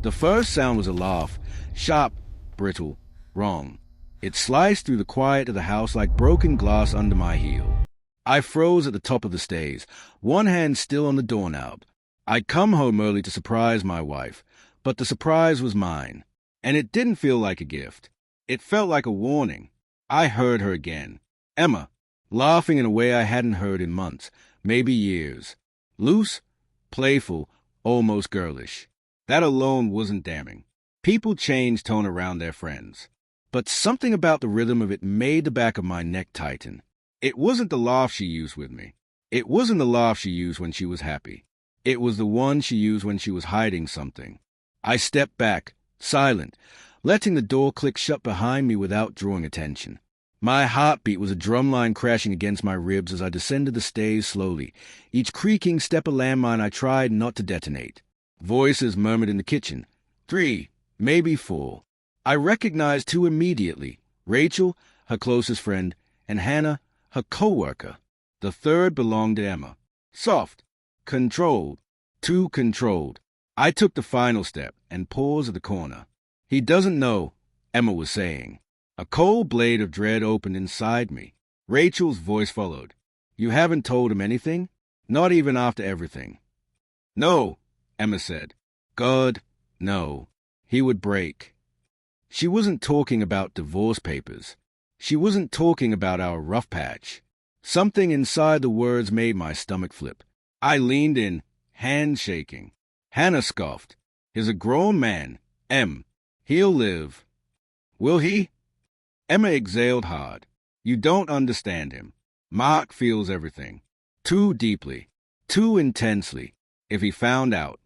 The first sound was a laugh, sharp, brittle, wrong. It sliced through the quiet of the house like broken glass under my heel. I froze at the top of the stairs, one hand still on the doorknob. I'd come home early to surprise my wife, but the surprise was mine, and it didn't feel like a gift. It felt like a warning. I heard her again. Emma, laughing in a way I hadn't heard in months, maybe years. Loose, playful, almost girlish. That alone wasn't damning. People change tone around their friends. But something about the rhythm of it made the back of my neck tighten. It wasn't the laugh she used with me. It wasn't the laugh she used when she was happy. It was the one she used when she was hiding something. I stepped back, silent, letting the door click shut behind me without drawing attention. My heartbeat was a drumline crashing against my ribs as I descended the stairs slowly, each creaking step a landmine I tried not to detonate. Voices murmured in the kitchen. 3, maybe 4. I recognized 2 immediately, Rachel, her closest friend, and Hannah, her co-worker. The third belonged to Emma. Soft, controlled, too controlled. I took the final step and paused at the corner. He doesn't know, Emma was saying. A cold blade of dread opened inside me. Rachel's voice followed. You haven't told him anything? Not even after everything. No, Emma said. God, no. He would break. She wasn't talking about divorce papers. She wasn't talking about our rough patch. Something inside the words made my stomach flip. I leaned in, hand shaking. Hannah scoffed. He's a grown man. He'll live. Will he? Emma exhaled hard. You don't understand him. Mark feels everything. Too deeply. Too intensely. If he found out.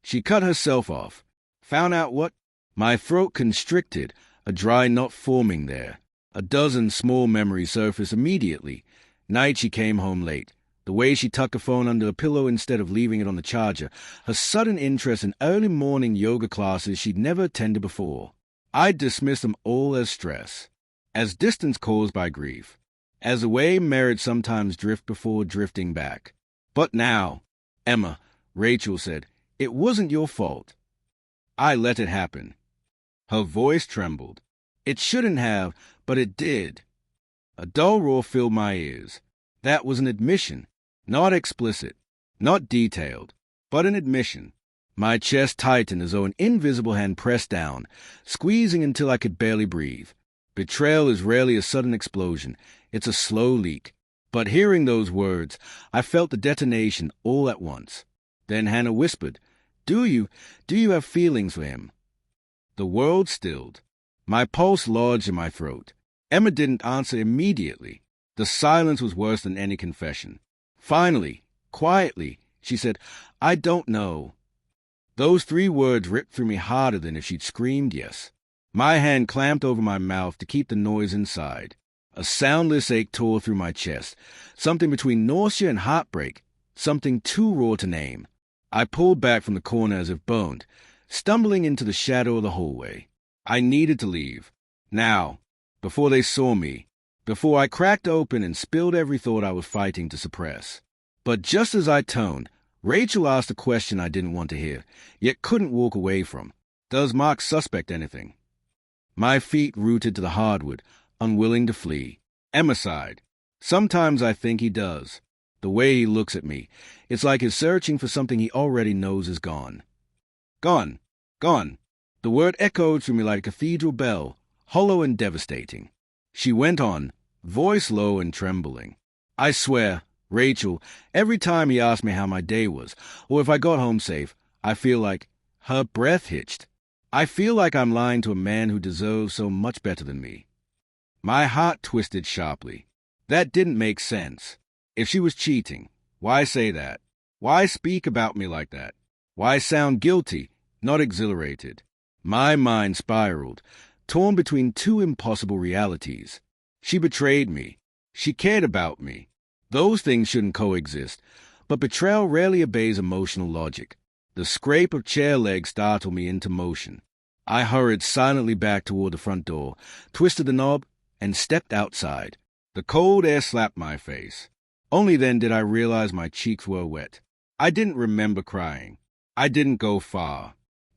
She cut herself off. Found out what? My throat constricted, a dry knot forming there. A dozen small memories surfaced immediately. Night she came home late. The way she tucked her phone under a pillow instead of leaving it on the charger. Her sudden interest in early morning yoga classes she'd never attended before. I'd dismissed them all as stress, as distance caused by grief, as the way marriage sometimes drift before drifting back. But now, Emma, Rachel said, it wasn't your fault. I let it happen. Her voice trembled. It shouldn't have, but it did. A dull roar filled my ears. That was an admission, not explicit, not detailed, but an admission. My chest tightened as though an invisible hand pressed down, squeezing until I could barely breathe. Betrayal is rarely a sudden explosion. It's a slow leak. But hearing those words, I felt the detonation all at once. Then Hannah whispered, Do you have feelings for him? The world stilled. My pulse lodged in my throat. Emma didn't answer immediately. The silence was worse than any confession. Finally, quietly, she said, I don't know. Those 3 words ripped through me harder than if she'd screamed yes. My hand clamped over my mouth to keep the noise inside. A soundless ache tore through my chest, something between nausea and heartbreak, something too raw to name. I pulled back from the corner as if boned, stumbling into the shadow of the hallway. I needed to leave. Now, before they saw me, before I cracked open and spilled every thought I was fighting to suppress. But just as I turned, Rachel asked a question I didn't want to hear, yet couldn't walk away from. Does Mark suspect anything? My feet rooted to the hardwood, unwilling to flee. Emma sighed. Sometimes I think he does. The way he looks at me, it's like he's searching for something he already knows is gone. Gone. Gone. The word echoed through me like a cathedral bell, hollow and devastating. She went on, voice low and trembling. I swear, Rachel, every time he asked me how my day was, or if I got home safe, I feel like her breath hitched. I feel like I'm lying to a man who deserves so much better than me. My heart twisted sharply. That didn't make sense. If she was cheating, why say that? Why speak about me like that? Why sound guilty, not exhilarated? My mind spiraled, torn between 2 impossible realities. She betrayed me. She cared about me. Those things shouldn't coexist, but betrayal rarely obeys emotional logic. The scrape of chair legs startled me into motion. I hurried silently back toward the front door, twisted the knob, and stepped outside. The cold air slapped my face. Only then did I realize my cheeks were wet. I didn't remember crying. I didn't go far.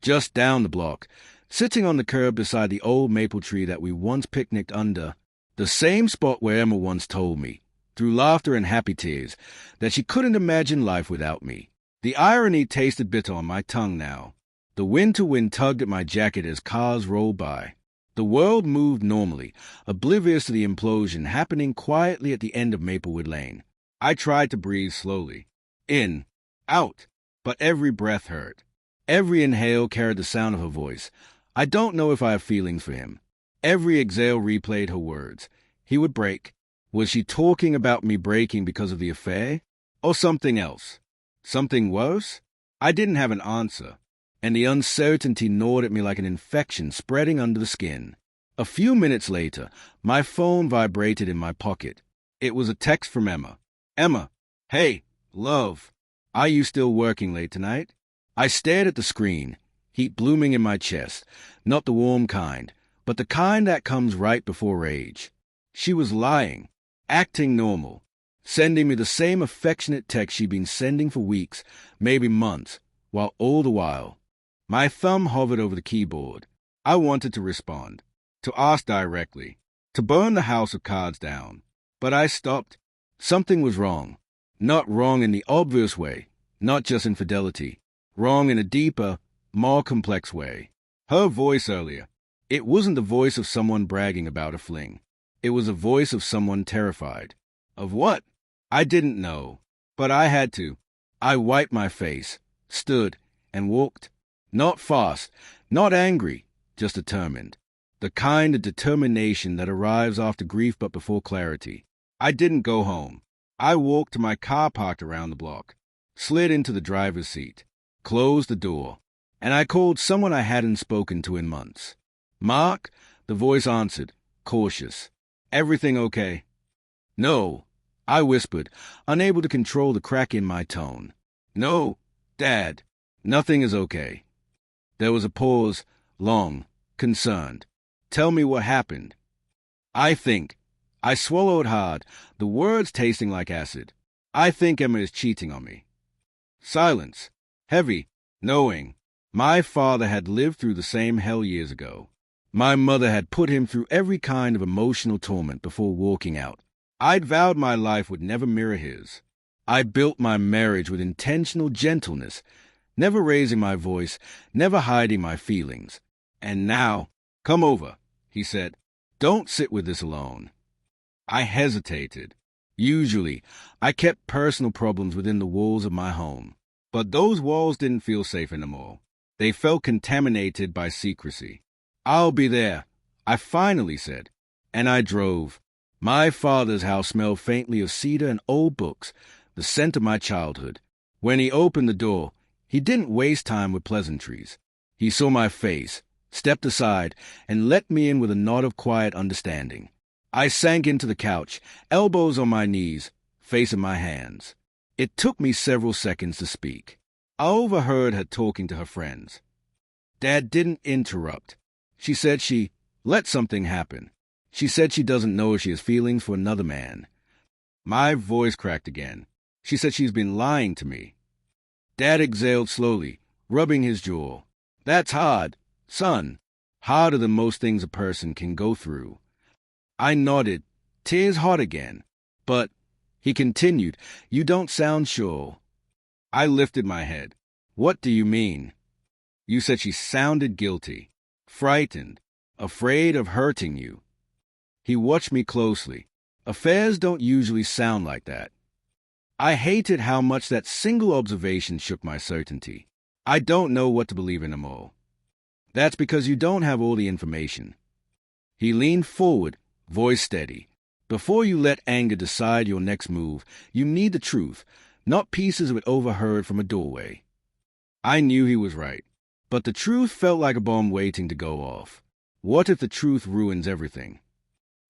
just down the block, sitting on the curb beside the old maple tree that we once picnicked under, the same spot where Emma once told me, through laughter and happy tears, that she couldn't imagine life without me. The irony tasted bitter on my tongue now. The wind tugged at my jacket as cars rolled by. The world moved normally, oblivious to the implosion happening quietly at the end of Maplewood Lane. I tried to breathe slowly. In, out, but every breath hurt. Every inhale carried the sound of her voice. I don't know if I have feelings for him. Every exhale replayed her words. He would break. Was she talking about me breaking because of the affair? Or something else? Something worse? I didn't have an answer, and the uncertainty gnawed at me like an infection spreading under the skin. A few minutes later, my phone vibrated in my pocket. It was a text from Emma. Emma, hey, love, are you still working late tonight? I stared at the screen, heat blooming in my chest, not the warm kind, but the kind that comes right before rage. She was lying, acting normal, sending me the same affectionate text she'd been sending for weeks, maybe months, while all the while, my thumb hovered over the keyboard. I wanted to respond, to ask directly, to burn the house of cards down. But I stopped. Something was wrong. Not wrong in the obvious way, not just infidelity. Wrong in a deeper, more complex way. Her voice earlier. It wasn't the voice of someone bragging about a fling. It was a voice of someone terrified. Of what? I didn't know. But I had to. I wiped my face, stood, and walked. Not fast, not angry, just determined. The kind of determination that arrives after grief but before clarity. I didn't go home. I walked to my car parked around the block, slid into the driver's seat, closed the door, and I called someone I hadn't spoken to in months. Mark, the voice answered, cautious. Everything okay? No, I whispered, unable to control the crack in my tone. No, Dad, nothing is okay. There was a pause, long, concerned. Tell me what happened. I swallowed hard, the words tasting like acid. I think Emma is cheating on me. Silence, heavy, knowing. My father had lived through the same hell years ago. My mother had put him through every kind of emotional torment before walking out. I'd vowed my life would never mirror his. I built my marriage with intentional gentleness, never raising my voice, never hiding my feelings. And now, come over, he said. Don't sit with this alone. I hesitated. Usually, I kept personal problems within the walls of my home. But those walls didn't feel safe anymore. They felt contaminated by secrecy. I'll be there, I finally said. And I drove. My father's house smelled faintly of cedar and old books, the scent of my childhood. When he opened the door, he didn't waste time with pleasantries. He saw my face, stepped aside, and let me in with a nod of quiet understanding. I sank into the couch, elbows on my knees, face in my hands. It took me several seconds to speak. I overheard her talking to her friends. Dad didn't interrupt. She said she let something happen. She said she doesn't know if she has feelings for another man. My voice cracked again. She said she's been lying to me. Dad exhaled slowly, rubbing his jaw. That's hard, son. Harder than most things a person can go through. I nodded, tears hot again. But, he continued, you don't sound sure. I lifted my head. What do you mean? You said she sounded guilty, frightened, afraid of hurting you. He watched me closely. Affairs don't usually sound like that. I hated how much that single observation shook my certainty. I don't know what to believe in anymore. That's because you don't have all the information. He leaned forward, voice steady. Before you let anger decide your next move, you need the truth, not pieces of it overheard from a doorway. I knew he was right, but the truth felt like a bomb waiting to go off. What if the truth ruins everything?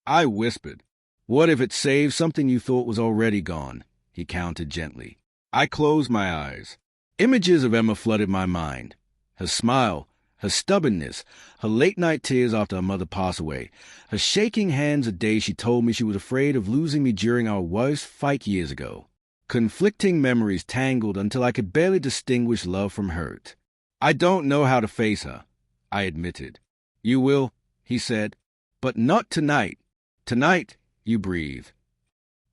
I whispered. What if it saves something you thought was already gone? He countered gently. I closed my eyes. Images of Emma flooded my mind. Her smile, her stubbornness, her late-night tears after her mother passed away, her shaking hands the day she told me she was afraid of losing me during our worst fight years ago. Conflicting memories tangled until I could barely distinguish love from hurt. I don't know how to face her, I admitted. You will, he said, but not tonight. Tonight, you breathe.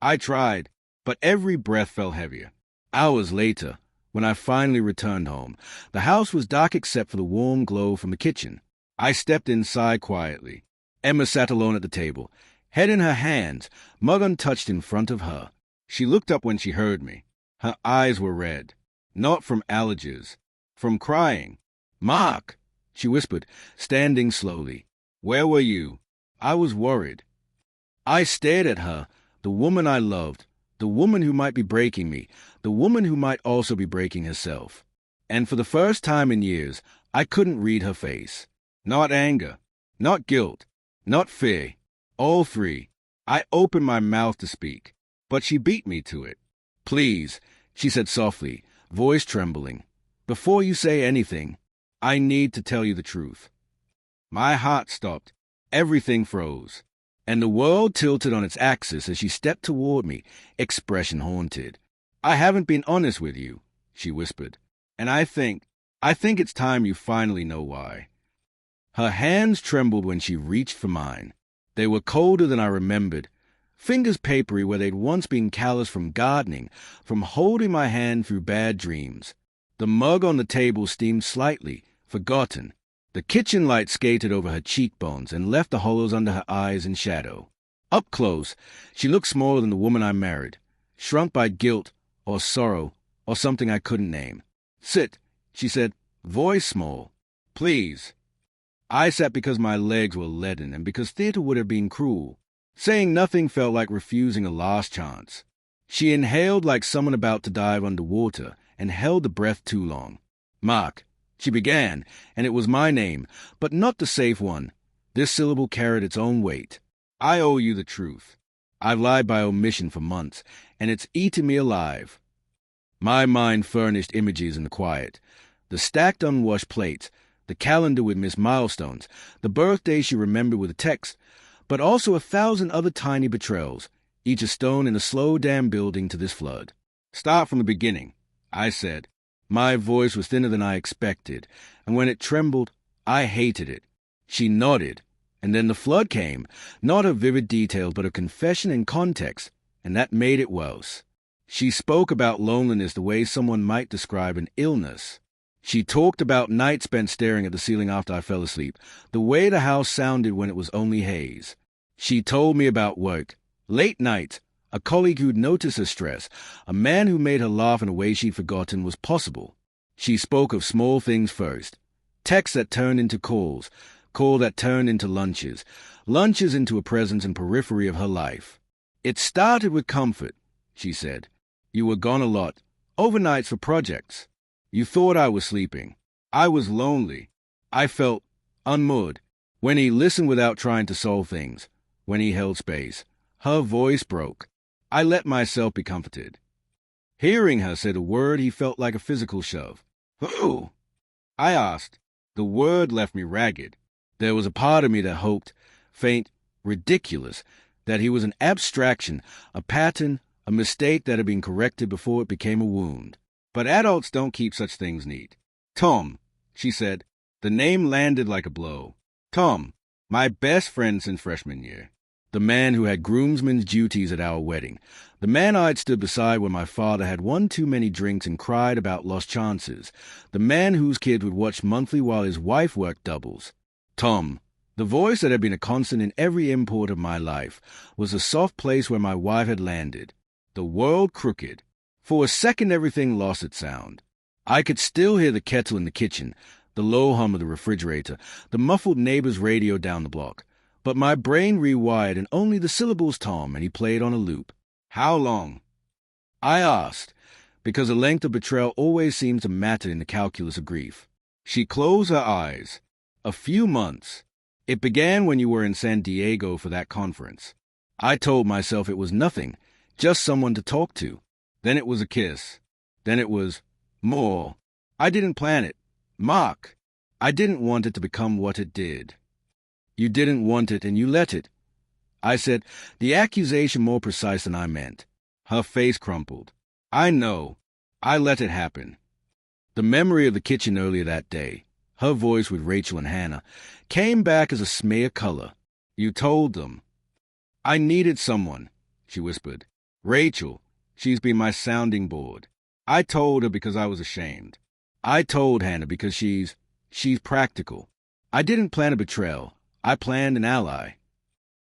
I tried, but every breath fell heavier. Hours later, when I finally returned home, the house was dark except for the warm glow from the kitchen. I stepped inside quietly. Emma sat alone at the table, head in her hands, mug untouched in front of her. She looked up when she heard me. Her eyes were red, not from allergies, from crying. "Mark," she whispered, standing slowly. "Where were you?" I was worried. I stared at her, the woman I loved, the woman who might be breaking me, the woman who might also be breaking herself. And for the first time in years, I couldn't read her face. Not anger, not guilt, not fear. All three. I opened my mouth to speak, but she beat me to it. "Please," she said softly, voice trembling. "Before you say anything, I need to tell you the truth." My heart stopped. Everything froze. And the world tilted on its axis as she stepped toward me, expression haunted. "I haven't been honest with you," she whispered. "And I think it's time you finally know why." Her hands trembled when she reached for mine. They were colder than I remembered, fingers papery where they'd once been callous from gardening, from holding my hand through bad dreams. The mug on the table steamed slightly, forgotten. The kitchen light skated over her cheekbones and left the hollows under her eyes in shadow. Up close, she looked smaller than the woman I married, shrunk by guilt or sorrow or something I couldn't name. "Sit," she said, voice small. "Please." I sat because my legs were leaden and because theater would have been cruel. Saying nothing felt like refusing a last chance. She inhaled like someone about to dive underwater and held the breath too long. "Mark," she began, and it was my name, but not the safe one. This syllable carried its own weight. "I owe you the truth. I've lied by omission for months, and it's eaten me alive." My mind furnished images in the quiet. The stacked unwashed plates, the calendar with missed milestones, the birthday she remembered with a text, but also 1,000 other tiny betrayals, each a stone in the slow dam building to this flood. "Start from the beginning," I said. My voice was thinner than I expected, and when it trembled, I hated it. She nodded, and then the flood came, not of vivid details, but of confession and context, and that made it worse. She spoke about loneliness the way someone might describe an illness. She talked about nights spent staring at the ceiling after I fell asleep, the way the house sounded when it was only haze. She told me about work, late nights, a colleague who'd noticed her stress, a man who made her laugh in a way she'd forgotten was possible. She spoke of small things first, texts that turned into calls, calls that turned into lunches, lunches into a presence and periphery of her life. "It started with comfort," she said. "You were gone a lot, overnights for projects. You thought I was sleeping. I was lonely. I felt unmoored. When he listened without trying to solve things, when he held space." Her voice broke. I let myself be comforted. Hearing her say the word, he felt like a physical shove. "Who?" I asked. The word left me ragged. There was a part of me that hoped, faint, ridiculous, that he was an abstraction, a pattern, a mistake that had been corrected before it became a wound. But adults don't keep such things neat. "Tom," she said. The name landed like a blow. Tom, my best friend since freshman year. The man who had groomsman's duties at our wedding. The man I'd stood beside when my father had one too many drinks and cried about lost chances. The man whose kid would watch monthly while his wife worked doubles. Tom, the voice that had been a constant in every import of my life, was the soft place where my wife had landed. The world crooked. For a second everything lost its sound. I could still hear the kettle in the kitchen, the low hum of the refrigerator, the muffled neighbor's radio down the block. But my brain rewired and only the syllables Tom, and he played on a loop. "How long?" I asked, because the length of betrayal always seems to matter in the calculus of grief. She closed her eyes. "A few months. It began when you were in San Diego for that conference." I told myself it was nothing, just someone to talk to. Then it was a kiss. Then it was more. I didn't plan it. Mark, I didn't want it to become what it did. "You didn't want it and you let it." I said, the accusation more precise than I meant. Her face crumpled. "I know. I let it happen." The memory of the kitchen earlier that day, her voice with Rachel and Hannah, came back as a smear color. You told them. I needed someone, she whispered. Rachel, she's been my sounding board. I told her because I was ashamed. I told Hannah because she's practical. I didn't plan a betrayal. I planned an ally.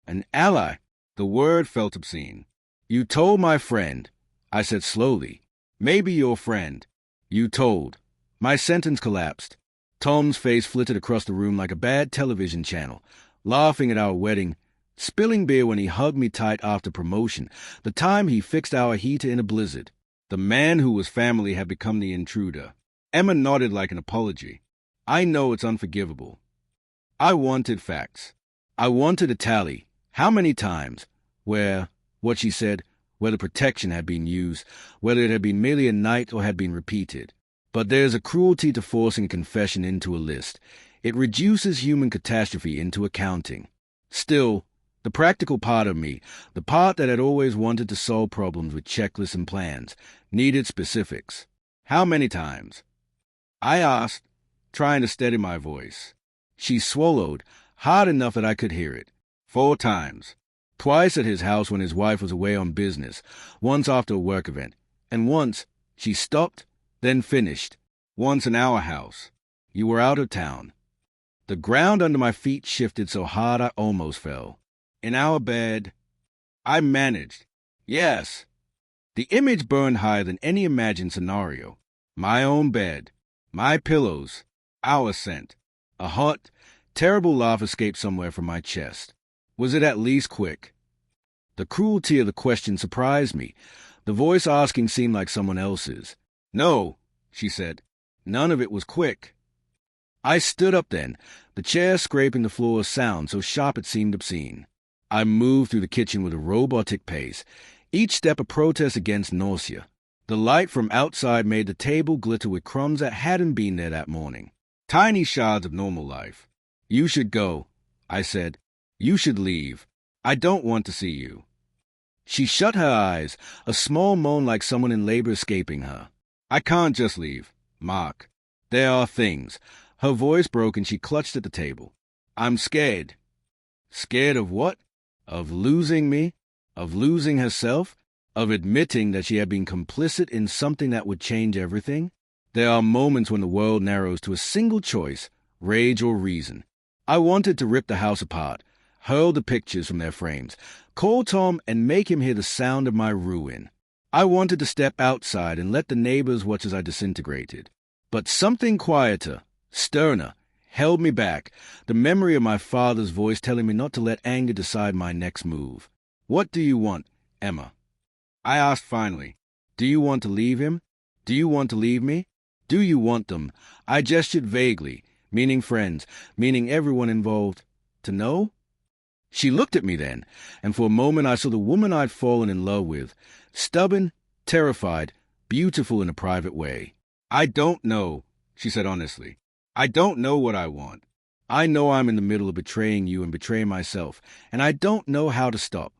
An ally? The word felt obscene. You told my friend, I said slowly. Maybe your friend. You told. My sentence collapsed. Tom's face flitted across the room like a bad television channel, laughing at our wedding, spilling beer when he hugged me tight after promotion, the time he fixed our heater in a blizzard. The man who was family had become the intruder. Emma nodded like an apology. I know it's unforgivable. I wanted facts. I wanted a tally. How many times? Where, what she said, whether protection had been used, whether it had been merely a night or had been repeated. But there's a cruelty to forcing a confession into a list. It reduces human catastrophe into accounting. Still, the practical part of me, the part that had always wanted to solve problems with checklists and plans, needed specifics. How many times? I asked, trying to steady my voice. She swallowed, hard enough that I could hear it. 4 times. Twice at his house when his wife was away on business, once after a work event, and once, she stopped, then finished, once in our house. You were out of town. The ground under my feet shifted so hard I almost fell. In our bed, I managed. Yes. The image burned higher than any imagined scenario. My own bed, my pillows, our scent. A hot, terrible laugh escaped somewhere from my chest. Was it at least quick? The cruelty of the question surprised me. The voice asking seemed like someone else's. No, she said. None of it was quick. I stood up then, the chair scraping the floor a sound so sharp it seemed obscene. I moved through the kitchen with a robotic pace, each step a protest against nausea. The light from outside made the table glitter with crumbs that hadn't been there that morning. Tiny shards of normal life. You should go, I said. You should leave. I don't want to see you. She shut her eyes, a small moan like someone in labor escaping her. I can't just leave, Mark. There are things. Her voice broke and she clutched at the table. I'm scared. Scared of what? Of losing me? Of losing herself? Of admitting that she had been complicit in something that would change everything? There are moments when the world narrows to a single choice, rage or reason. I wanted to rip the house apart, hurl the pictures from their frames, call Tom and make him hear the sound of my ruin. I wanted to step outside and let the neighbors watch as I disintegrated. But something quieter, sterner, held me back, the memory of my father's voice telling me not to let anger decide my next move. What do you want, Emma? I asked finally. Do you want to leave him? Do you want to leave me? Do you want them? I gestured vaguely, meaning friends, meaning everyone involved. To know? She looked at me then, and for a moment I saw the woman I'd fallen in love with, stubborn, terrified, beautiful in a private way. I don't know, she said honestly. I don't know what I want. I know I'm in the middle of betraying you and betraying myself, and I don't know how to stop.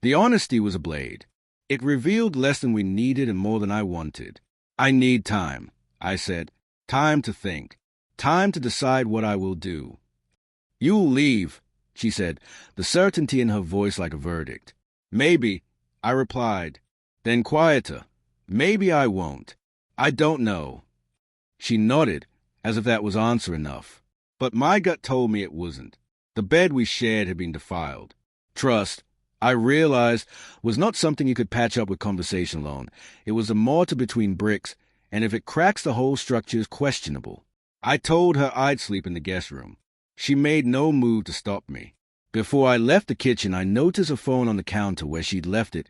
The honesty was a blade. It revealed less than we needed and more than I wanted. I need time, I said. Time to think. Time to decide what I will do. You'll leave, she said, the certainty in her voice like a verdict. Maybe, I replied. Then quieter. Maybe I won't. I don't know. She nodded, as if that was answer enough. But my gut told me it wasn't. The bed we shared had been defiled. Trust, I realized, was not something you could patch up with conversation alone. It was a mortar between bricks, and if it cracks, the whole structure is questionable. I told her I'd sleep in the guest room. She made no move to stop me. Before I left the kitchen, I noticed a phone on the counter where she'd left it,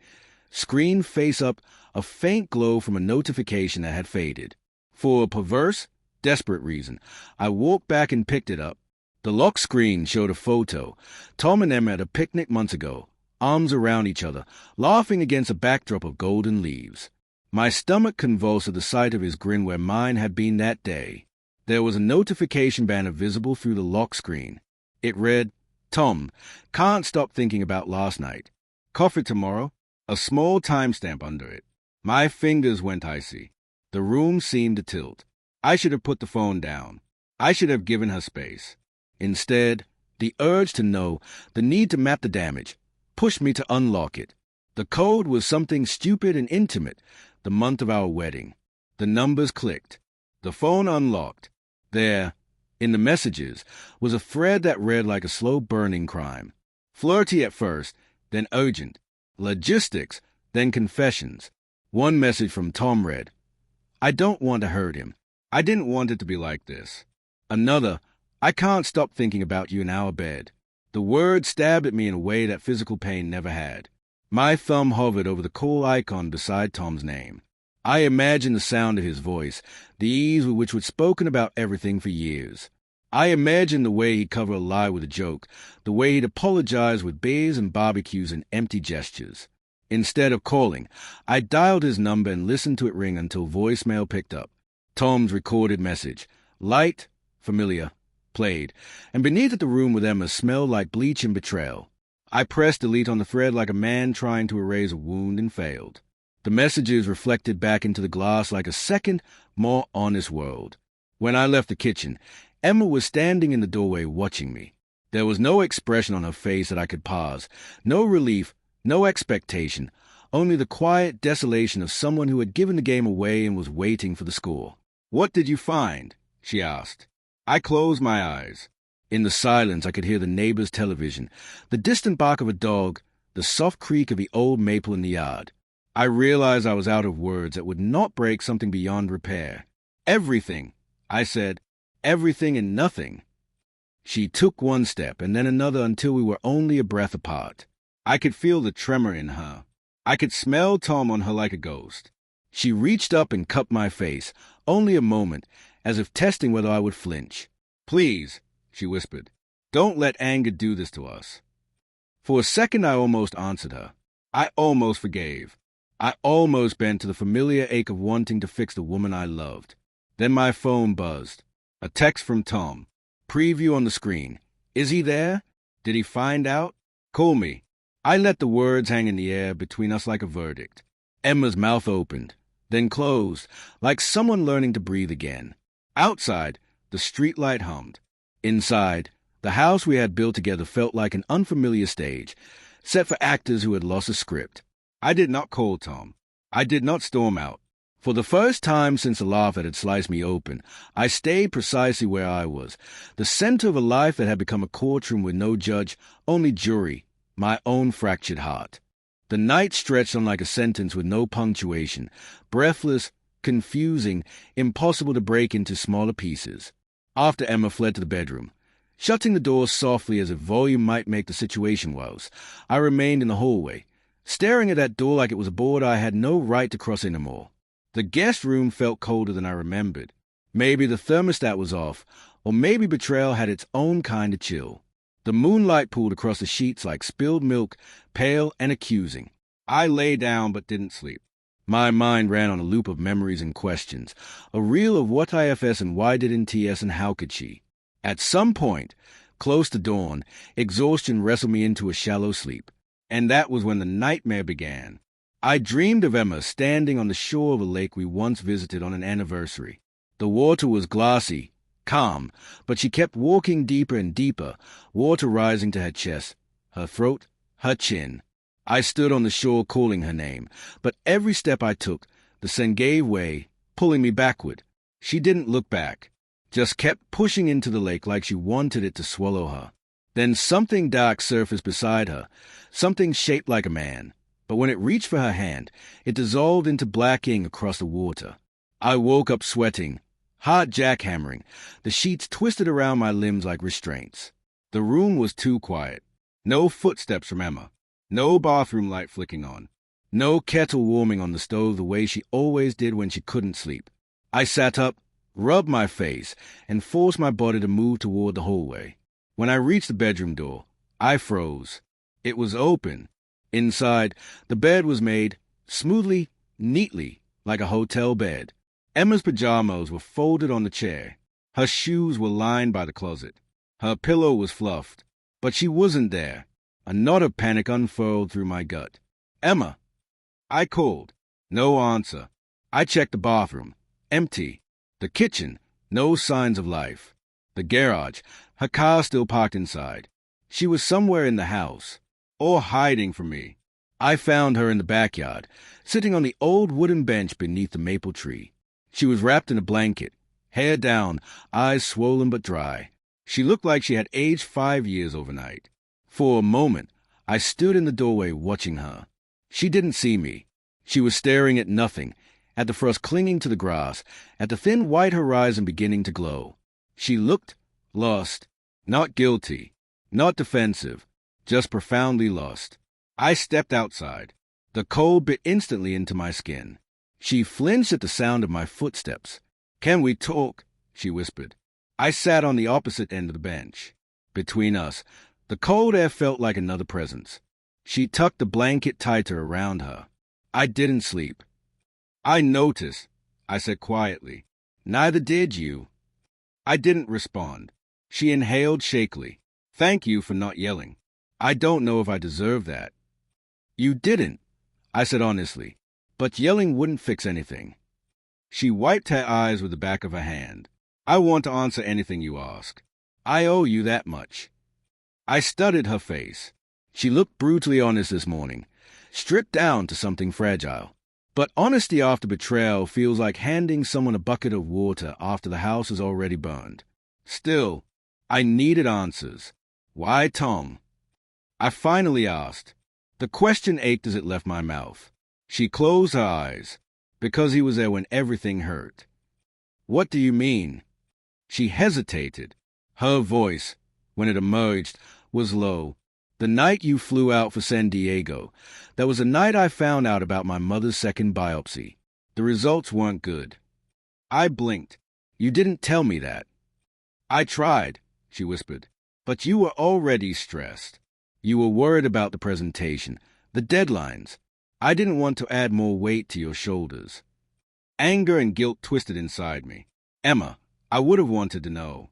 screen face up, a faint glow from a notification that had faded. For a perverse, desperate reason, I walked back and picked it up. The lock screen showed a photo. Tom and Emma at a picnic months ago, arms around each other, laughing against a backdrop of golden leaves. My stomach convulsed at the sight of his grin where mine had been that day. There was a notification banner visible through the lock screen. It read, Tom, can't stop thinking about last night. Coffee tomorrow. A small timestamp under it. My fingers went icy. The room seemed to tilt. I should have put the phone down. I should have given her space. Instead, the urge to know, the need to map the damage, pushed me to unlock it. The code was something stupid and intimate, the month of our wedding. The numbers clicked. The phone unlocked. There, in the messages, was a thread that read like a slow-burning crime. Flirty at first, then urgent. Logistics, then confessions. One message from Tom read, "I don't want to hurt him. I didn't want it to be like this." Another, "I can't stop thinking about you in our bed." The word stabbed at me in a way that physical pain never had. My thumb hovered over the call icon beside Tom's name. I imagined the sound of his voice, the ease with which we'd spoken about everything for years. I imagined the way he'd cover a lie with a joke, the way he'd apologize with beers and barbecues and empty gestures. Instead of calling, I dialed his number and listened to it ring until voicemail picked up. Tom's recorded message, light, familiar, played, and beneath it the room with Emma smelled like bleach and betrayal. I pressed delete on the thread like a man trying to erase a wound and failed. The messages reflected back into the glass like a second, more honest world. When I left the kitchen, Emma was standing in the doorway watching me. There was no expression on her face that I could parse, no relief, no expectation, only the quiet desolation of someone who had given the game away and was waiting for the score. "What did you find?" she asked. I closed my eyes. In the silence, I could hear the neighbor's television, the distant bark of a dog, the soft creak of the old maple in the yard. I realized I was out of words that would not break something beyond repair. "Everything," I said. "Everything and nothing." She took one step and then another until we were only a breath apart. I could feel the tremor in her. I could smell Tom on her like a ghost. She reached up and cupped my face, only a moment, as if testing whether I would flinch. "Please," she whispered, "don't let anger do this to us." For a second I almost answered her. I almost forgave. I almost bent to the familiar ache of wanting to fix the woman I loved. Then my phone buzzed. A text from Tom. Preview on the screen. "Is he there? Did he find out? Call me." I let the words hang in the air between us like a verdict. Emma's mouth opened, then closed, like someone learning to breathe again. Outside, the streetlight hummed. Inside, the house we had built together felt like an unfamiliar stage, set for actors who had lost a script. I did not call Tom. I did not storm out. For the first time since the laugh that had sliced me open, I stayed precisely where I was, the center of a life that had become a courtroom with no judge, only jury, my own fractured heart. The night stretched on like a sentence with no punctuation, breathless, confusing, impossible to break into smaller pieces. After Emma fled to the bedroom, shutting the door softly as if volume might make the situation worse, I remained in the hallway, staring at that door like it was a border I had no right to cross anymore. The guest room felt colder than I remembered. Maybe the thermostat was off, or maybe betrayal had its own kind of chill. The moonlight pooled across the sheets like spilled milk, pale and accusing. I lay down but didn't sleep. My mind ran on a loop of memories and questions, a reel of what IFS and why didn't TS and how could she. At some point, close to dawn, exhaustion wrestled me into a shallow sleep. And that was when the nightmare began. I dreamed of Emma standing on the shore of a lake we once visited on an anniversary. The water was glassy, calm, but she kept walking deeper and deeper, water rising to her chest, her throat, her chin. I stood on the shore calling her name, but every step I took, the sand gave way, pulling me backward. She didn't look back, just kept pushing into the lake like she wanted it to swallow her. Then something dark surfaced beside her, something shaped like a man. But when it reached for her hand, it dissolved into black ink across the water. I woke up sweating, heart jackhammering, the sheets twisted around my limbs like restraints. The room was too quiet. No footsteps from Emma. No bathroom light flicking on. No kettle warming on the stove the way she always did when she couldn't sleep. I sat up, rubbed my face, and forced my body to move toward the hallway. When I reached the bedroom door, I froze. It was open. Inside, the bed was made, smoothly, neatly, like a hotel bed. Emma's pajamas were folded on the chair. Her shoes were lined by the closet. Her pillow was fluffed. But she wasn't there. A knot of panic unfurled through my gut. "Emma!" I called. No answer. I checked the bathroom. Empty. The kitchen, no signs of life. The garage, her car still parked inside. She was somewhere in the house, or hiding from me. I found her in the backyard, sitting on the old wooden bench beneath the maple tree. She was wrapped in a blanket, hair down, eyes swollen but dry. She looked like she had aged 5 years overnight. For a moment, I stood in the doorway watching her. She didn't see me. She was staring at nothing, at the frost clinging to the grass, at the thin white horizon beginning to glow. She looked lost, not guilty, not defensive, just profoundly lost. I stepped outside. The cold bit instantly into my skin. She flinched at the sound of my footsteps. "Can we talk?" she whispered. I sat on the opposite end of the bench. Between us, the cold air felt like another presence. She tucked the blanket tighter around her. I didn't sleep. "I noticed," I said quietly. "Neither did you." I didn't respond. She inhaled shakily. "Thank you for not yelling. I don't know if I deserve that." "You didn't," I said honestly, "but yelling wouldn't fix anything." She wiped her eyes with the back of her hand. "I want to answer anything you ask. I owe you that much." I studied her face. She looked brutally honest this morning, stripped down to something fragile. But honesty after betrayal feels like handing someone a bucket of water after the house is already burned. Still, I needed answers. Why Tom? I finally asked. The question ached as it left my mouth. She closed her eyes, because he was there when everything hurt. "What do you mean?" She hesitated. Her voice, when it emerged, was low. "The night you flew out for San Diego, that was the night I found out about my mother's second biopsy. The results weren't good." I blinked. "You didn't tell me that." "I tried," she whispered. "But you were already stressed. You were worried about the presentation, the deadlines. I didn't want to add more weight to your shoulders." Anger and guilt twisted inside me. "Emma, I would have wanted to know."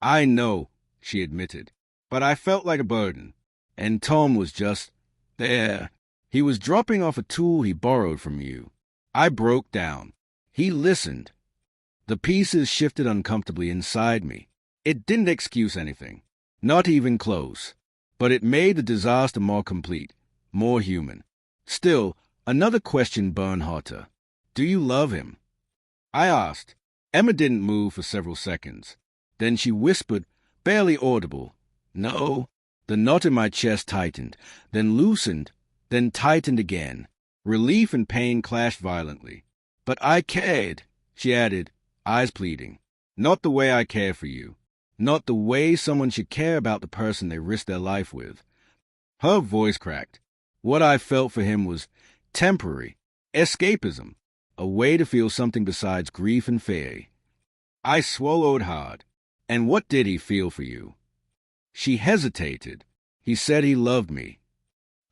"I know," she admitted, "but I felt like a burden. And Tom was just there. He was dropping off a tool he borrowed from you." I broke down. He listened. The pieces shifted uncomfortably inside me. It didn't excuse anything, not even close, but it made the disaster more complete, more human. Still, another question burned hotter. "Do you love him?" I asked. Emma didn't move for several seconds. Then she whispered, barely audible, "No." The knot in my chest tightened, then loosened, then tightened again. Relief and pain clashed violently. "But I cared," she added, eyes pleading. "Not the way I care for you. Not the way someone should care about the person they risk their life with." Her voice cracked. What I felt for him was temporary, escapism, a way to feel something besides grief and fear. I swallowed hard. "And what did he feel for you?" She hesitated. "He said he loved me."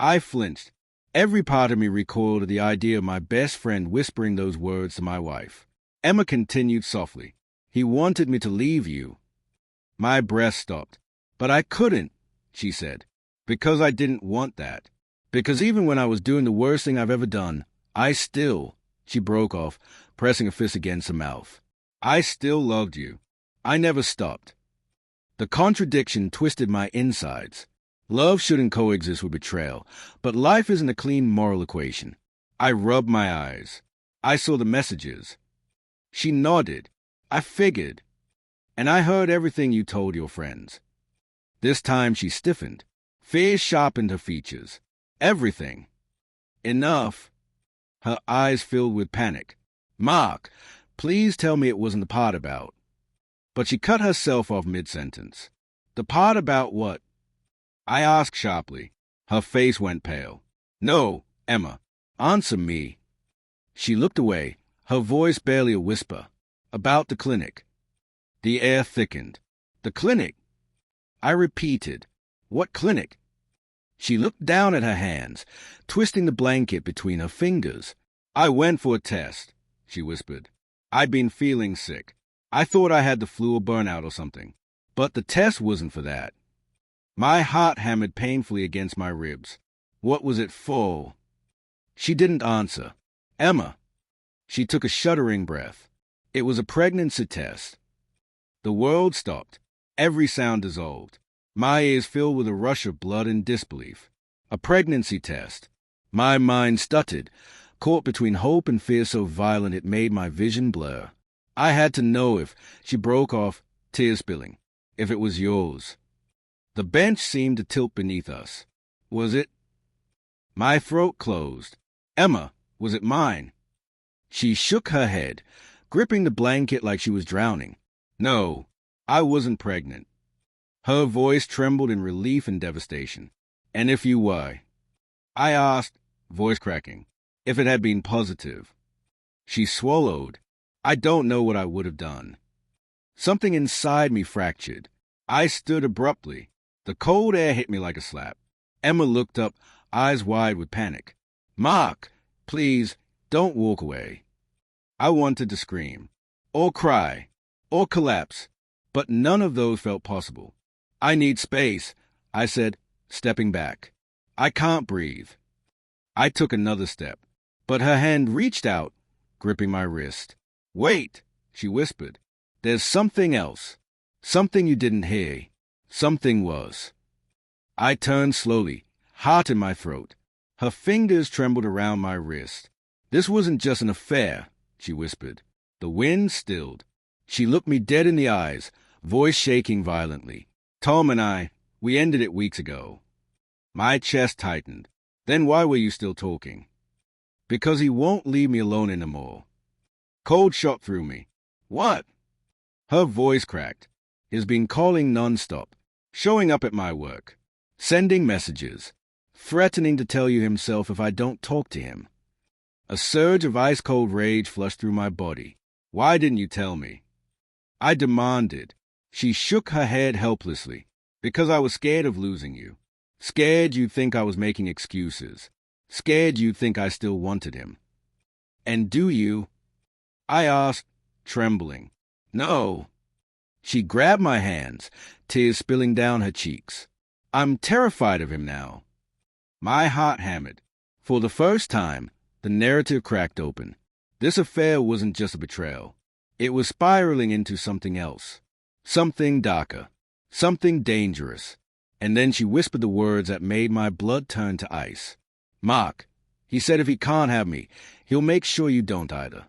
I flinched. Every part of me recoiled at the idea of my best friend whispering those words to my wife. Emma continued softly. "He wanted me to leave you." My breath stopped. "But I couldn't," she said, "because I didn't want that. Because even when I was doing the worst thing I've ever done, I still," she broke off, pressing a fist against her mouth. "I still loved you. I never stopped." The contradiction twisted my insides. Love shouldn't coexist with betrayal, but life isn't a clean moral equation. I rubbed my eyes. I saw the messages. She nodded. I figured. "And I heard everything you told your friends." This time she stiffened. Fear sharpened her features. "Everything." "Enough." Her eyes filled with panic. "Mark, please tell me it wasn't the part about." But she cut herself off mid-sentence. "The part about what?" I asked sharply. Her face went pale. "No, Emma. Answer me." She looked away, her voice barely a whisper. "About the clinic." The air thickened. "The clinic?" I repeated. "What clinic?" She looked down at her hands, twisting the blanket between her fingers. "I went for a test," she whispered. "I'd been feeling sick. I thought I had the flu or burnout or something. But the test wasn't for that." My heart hammered painfully against my ribs. What was it for? She didn't answer. "Emma." She took a shuddering breath. It was a pregnancy test. The world stopped. Every sound dissolved. My ears filled with a rush of blood and disbelief. A pregnancy test. My mind stuttered, caught between hope and fear so violent it made my vision blur. I had to know if she broke off, tears spilling. If it was yours. The bench seemed to tilt beneath us. Was it? My throat closed. Emma, was it mine? She shook her head, gripping the blanket like she was drowning. No, I wasn't pregnant. Her voice trembled in relief and devastation. And if you were? I asked, voice cracking, if it had been positive. She swallowed. I don't know what I would have done. Something inside me fractured. I stood abruptly. The cold air hit me like a slap. Emma looked up, eyes wide with panic. Mark, please, don't walk away. I wanted to scream, or cry, or collapse, but none of those felt possible. I need space, I said, stepping back. I can't breathe. I took another step, but her hand reached out, gripping my wrist. Wait, she whispered. There's something else. Something you didn't hear. Something was. I turned slowly, heart in my throat. Her fingers trembled around my wrist. This wasn't just an affair, she whispered. The wind stilled. She looked me dead in the eyes, voice shaking violently. Tom and I, we ended it weeks ago. My chest tightened. Then why were you still talking? Because he won't leave me alone anymore. Cold shot through me. What? Her voice cracked. He's been calling nonstop, showing up at my work, sending messages, threatening to tell you himself if I don't talk to him. A surge of ice-cold rage flushed through my body. Why didn't you tell me? I demanded. She shook her head helplessly. Because I was scared of losing you. Scared you'd think I was making excuses. Scared you'd think I still wanted him. And do you? I asked, trembling. No. She grabbed my hands, tears spilling down her cheeks. I'm terrified of him now. My heart hammered. For the first time, the narrative cracked open. This affair wasn't just a betrayal. It was spiraling into something else. Something darker. Something dangerous. And then she whispered the words that made my blood turn to ice. Mark, he said if he can't have me, he'll make sure you don't either.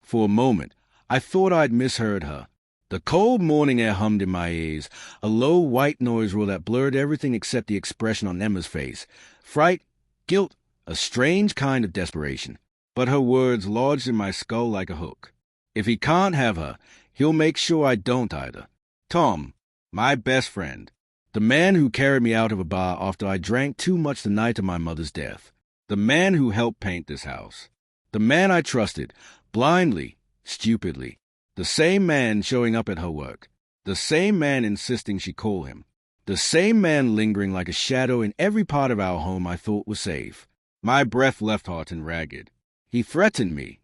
For a moment, I thought I'd misheard her. The cold morning air hummed in my ears, a low white noise roll that blurred everything except the expression on Emma's face. Fright, guilt, a strange kind of desperation. But her words lodged in my skull like a hook. If he can't have her, he'll make sure I don't either. Tom, my best friend. The man who carried me out of a bar after I drank too much the night of my mother's death. The man who helped paint this house. The man I trusted, blindly, stupidly. The same man showing up at her work. The same man insisting she call him. The same man lingering like a shadow in every part of our home I thought was safe. My breath left hot and ragged. He threatened me.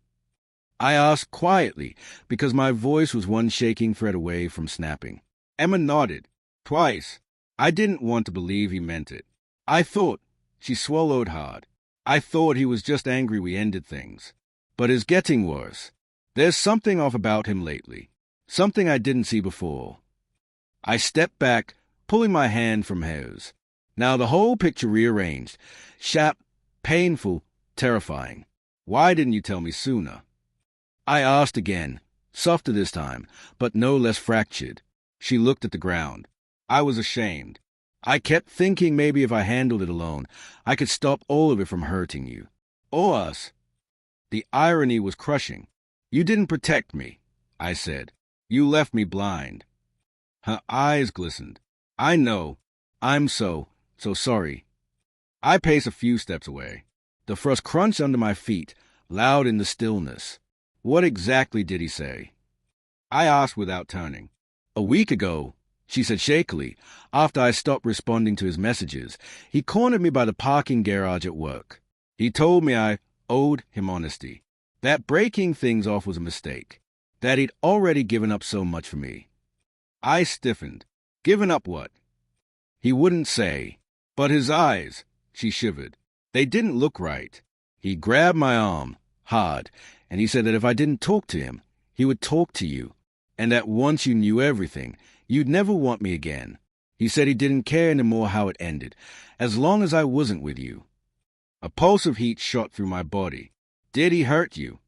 I asked quietly, because my voice was one shaking thread away from snapping. Emma nodded. Twice. I didn't want to believe he meant it. I thought, she swallowed hard. I thought he was just angry we ended things. But it's getting worse. There's something off about him lately. Something I didn't see before. I stepped back, pulling my hand from hers. Now the whole picture rearranged. Sharp, painful, terrifying. Why didn't you tell me sooner? I asked again, softer this time, but no less fractured. She looked at the ground. I was ashamed. I kept thinking maybe if I handled it alone, I could stop all of it from hurting you. Or us. The irony was crushing. You didn't protect me, I said. You left me blind. Her eyes glistened. I know. I'm so sorry. I paced a few steps away. The thrust crunched under my feet, loud in the stillness. What exactly did he say? I asked without turning. A week ago, she said shakily, after I stopped responding to his messages, he cornered me by the parking garage at work. He told me I owed him honesty. That breaking things off was a mistake. That he'd already given up so much for me. I stiffened. Given up what? He wouldn't say. But his eyes, she shivered. They didn't look right. He grabbed my arm, hard, and he said that if I didn't talk to him, He would talk to you, and that once you knew everything, you'd never want me again. He said he didn't care anymore how it ended, as long as I wasn't with you. A pulse of heat shot through my body. Did he hurt you?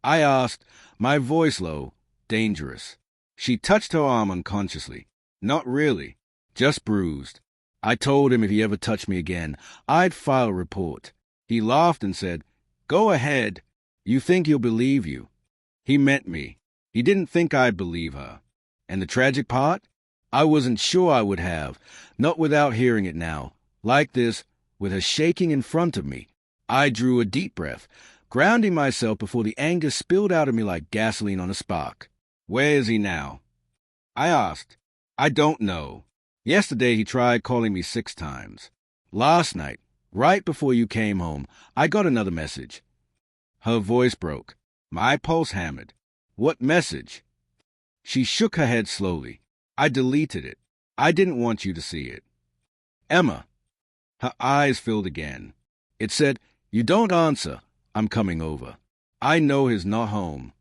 I asked, my voice low, dangerous. She touched her arm unconsciously. Not really, just bruised. I told him if he ever touched me again, I'd file a report. He laughed and said, "Go ahead. You think he'll believe you." He meant me. He didn't think I'd believe her. And the tragic part? I wasn't sure I would have, not without hearing it now. Like this, with her shaking in front of me. I drew a deep breath, grounding myself before the anger spilled out of me like gasoline on a spark. Where is he now? I asked. I don't know. Yesterday he tried calling me 6 times. Last night, right before you came home, I got another message. Her voice broke. My pulse hammered. What message? She shook her head slowly. I deleted it. I didn't want you to see it. Emma. Her eyes filled again. It said, "You don't answer. I'm coming over. I know he's not home."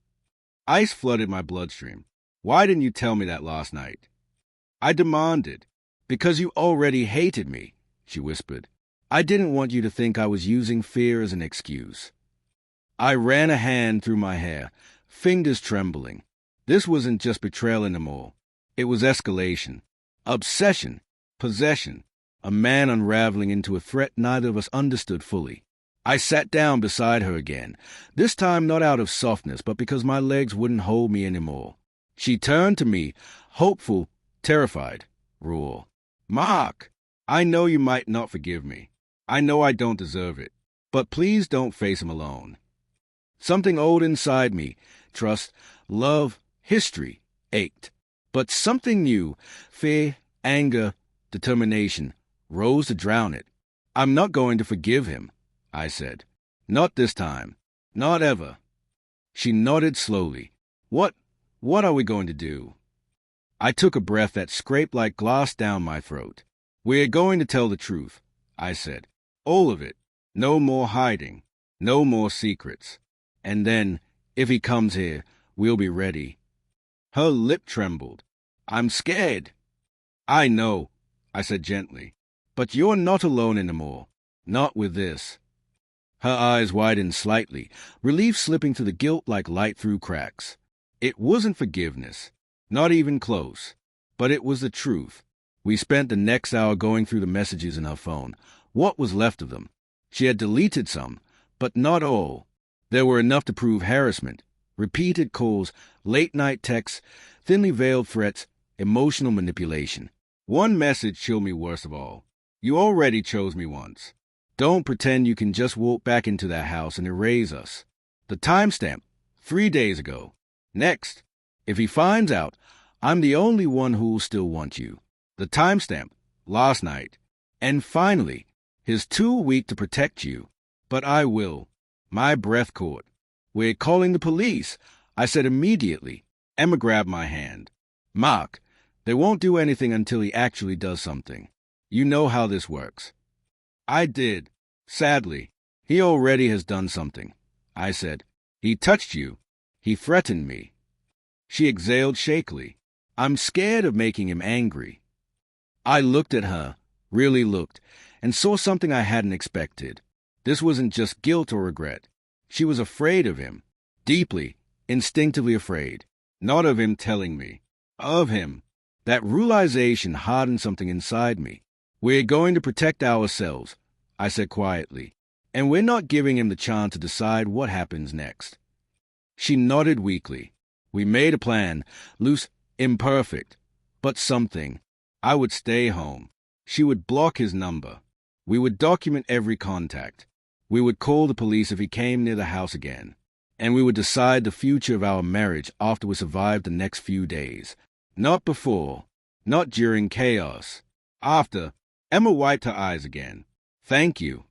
Ice flooded my bloodstream. Why didn't you tell me that last night? I demanded. Because you already hated me, she whispered. I didn't want you to think I was using fear as an excuse. I ran a hand through my hair, fingers trembling. This wasn't just betrayal anymore. It was escalation, obsession, possession, a man unraveling into a threat neither of us understood fully. I sat down beside her again, this time not out of softness, but because my legs wouldn't hold me anymore. She turned to me, hopeful, terrified. Raw. Mark, I know you might not forgive me. I know I don't deserve it. But please don't face him alone. Something old inside me, trust, love, history, ached. But something new, fear, anger, determination, rose to drown it. I'm not going to forgive him, I said. Not this time. Not ever. She nodded slowly. What are we going to do? I took a breath that scraped like glass down my throat. We're going to tell the truth, I said. All of it. No more hiding. No more secrets. And then, if he comes here, we'll be ready. Her lip trembled. I'm scared. I know, I said gently. But you're not alone anymore. Not with this. Her eyes widened slightly, relief slipping through the guilt like light through cracks. It wasn't forgiveness. Not even close. But it was the truth. We spent the next hour going through the messages in her phone. What was left of them? She had deleted some, but not all. There were enough to prove harassment, repeated calls, late-night texts, thinly veiled threats, emotional manipulation. One message chilled me worst of all. You already chose me once. Don't pretend you can just walk back into that house and erase us. The timestamp, 3 days ago. Next. If he finds out, I'm the only one who'll still want you. The timestamp, last night. And finally, he's too weak to protect you. But I will. My breath caught. We're calling the police, I said immediately. Emma grabbed my hand. Mark, they won't do anything until he actually does something. You know how this works. I did. Sadly, he already has done something. I said. He touched you. He threatened me. She exhaled shakily. I'm scared of making him angry. I looked at her, really looked, and saw something I hadn't expected. This wasn't just guilt or regret. She was afraid of him. Deeply, instinctively afraid. Not of him telling me. Of him. That realization hardened something inside me. We're going to protect ourselves, I said quietly. And we're not giving him the chance to decide what happens next. She nodded weakly. We made a plan, loose, imperfect, but something. I would stay home. She would block his number. We would document every contact. We would call the police if he came near the house again. And we would decide the future of our marriage after we survived the next few days. Not before. Not during chaos. After. Emma wiped her eyes again. Thank you.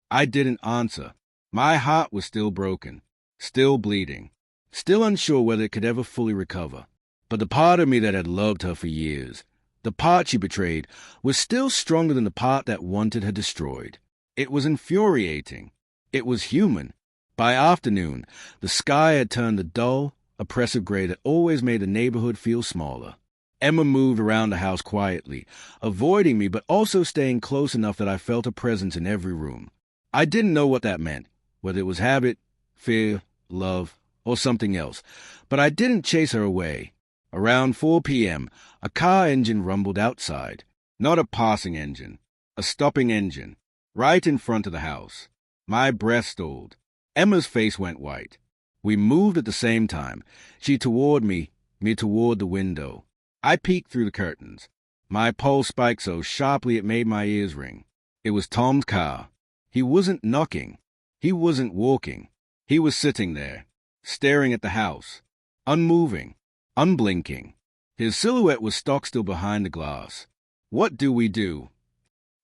I didn't answer. My heart was still broken. Still bleeding. Still unsure whether it could ever fully recover. But the part of me that had loved her for years, the part she betrayed, was still stronger than the part that wanted her destroyed. It was infuriating. It was human. By afternoon, the sky had turned a dull, oppressive gray that always made the neighborhood feel smaller. Emma moved around the house quietly, avoiding me but also staying close enough that I felt a presence in every room. I didn't know what that meant, whether it was habit, fear, love, or something else, but I didn't chase her away. Around 4 p.m., a car engine rumbled outside. Not a passing engine, a stopping engine, right in front of the house. My breath stalled. Emma's face went white. We moved at the same time, she toward me toward the window. I peeked through the curtains. My pulse spiked so sharply it made my ears ring. It was Tom's car. He wasn't knocking. He wasn't walking. He was sitting there, staring at the house, unmoving, unblinking. His silhouette was stock still behind the glass. "What do we do?"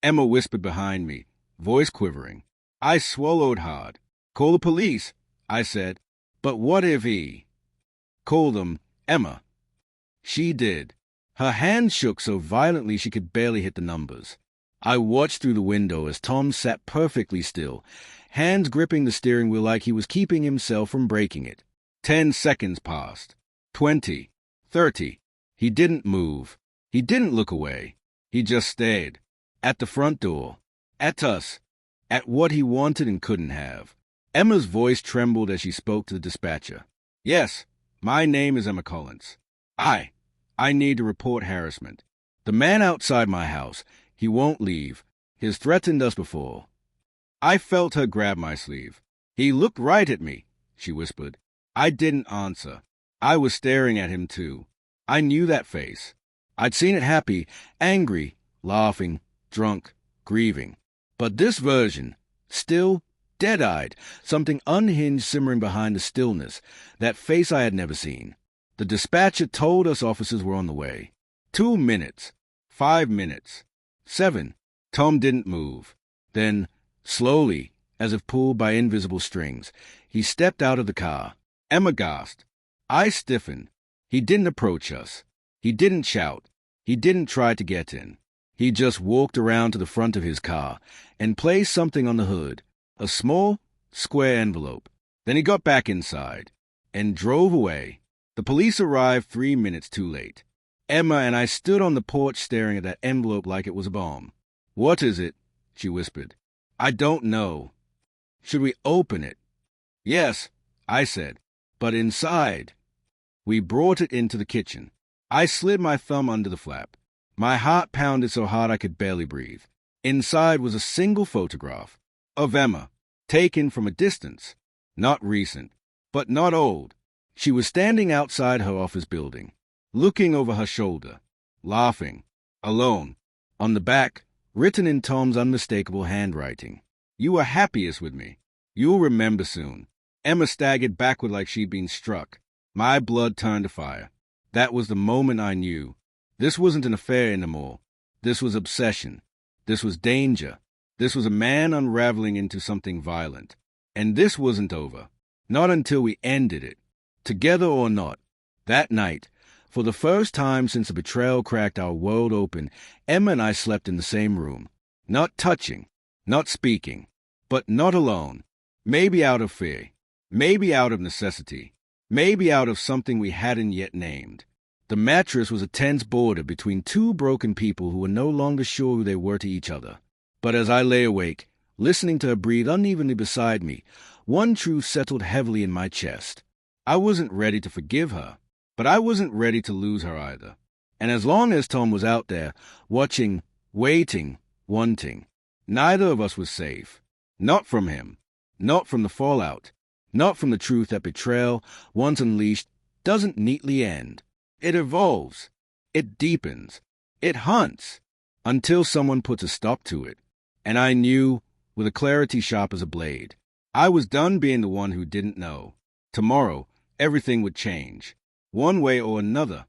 Emma whispered behind me, voice quivering. I swallowed hard. "Call the police," I said. "But what if he—" "Call them, Emma." She did. Her hand shook so violently she could barely hit the numbers. I watched through the window as Tom sat perfectly still, hands gripping the steering wheel like he was keeping himself from breaking it. 10 seconds passed. 20. 30. He didn't move. He didn't look away. He just stared. At the front door. At us. At what he wanted and couldn't have. Emma's voice trembled as she spoke to the dispatcher. "Yes, my name is Emma Collins. I need to report harassment. The man outside my house, he won't leave. He's threatened us before." I felt her grab my sleeve. "He looked right at me," she whispered. I didn't answer. I was staring at him too. I knew that face. I'd seen it happy, angry, laughing, drunk, grieving. But this version, still, dead-eyed, something unhinged simmering behind the stillness, that face I had never seen. The dispatcher told us officers were on the way. 2 minutes. 5 minutes. 7. Tom didn't move. Then, slowly, as if pulled by invisible strings, he stepped out of the car. Emma gasped. I stiffened. He didn't approach us. He didn't shout. He didn't try to get in. He just walked around to the front of his car and placed something on the hood, a small, square envelope. Then he got back inside and drove away. The police arrived 3 minutes too late. Emma and I stood on the porch staring at that envelope like it was a bomb. "What is it?" she whispered. "I don't know." "Should we open it?" "Yes," I said, "but inside." We brought it into the kitchen. I slid my thumb under the flap. My heart pounded so hard I could barely breathe. Inside was a single photograph of Emma, taken from a distance. Not recent, but not old. She was standing outside her office building, looking over her shoulder, laughing, alone. On the back, written in Tom's unmistakable handwriting, "You were happiest with me. You'll remember soon." Emma staggered backward like she'd been struck. My blood turned to fire. That was the moment I knew. This wasn't an affair anymore. This was obsession. This was danger. This was a man unraveling into something violent. And this wasn't over. Not until we ended it. Together or not. That night, for the first time since the betrayal cracked our world open, Emma and I slept in the same room. Not touching. Not speaking. But not alone. Maybe out of fear. Maybe out of necessity. Maybe out of something we hadn't yet named. The mattress was a tense border between two broken people who were no longer sure who they were to each other. But as I lay awake, listening to her breathe unevenly beside me, one truth settled heavily in my chest. I wasn't ready to forgive her, but I wasn't ready to lose her either. And as long as Tom was out there, watching, waiting, wanting, neither of us was safe. Not from him. Not from the fallout. Not from the truth that betrayal, once unleashed, doesn't neatly end. It evolves. It deepens. It hunts. Until someone puts a stop to it. And I knew, with a clarity sharp as a blade, I was done being the one who didn't know. Tomorrow, everything would change. One way or another.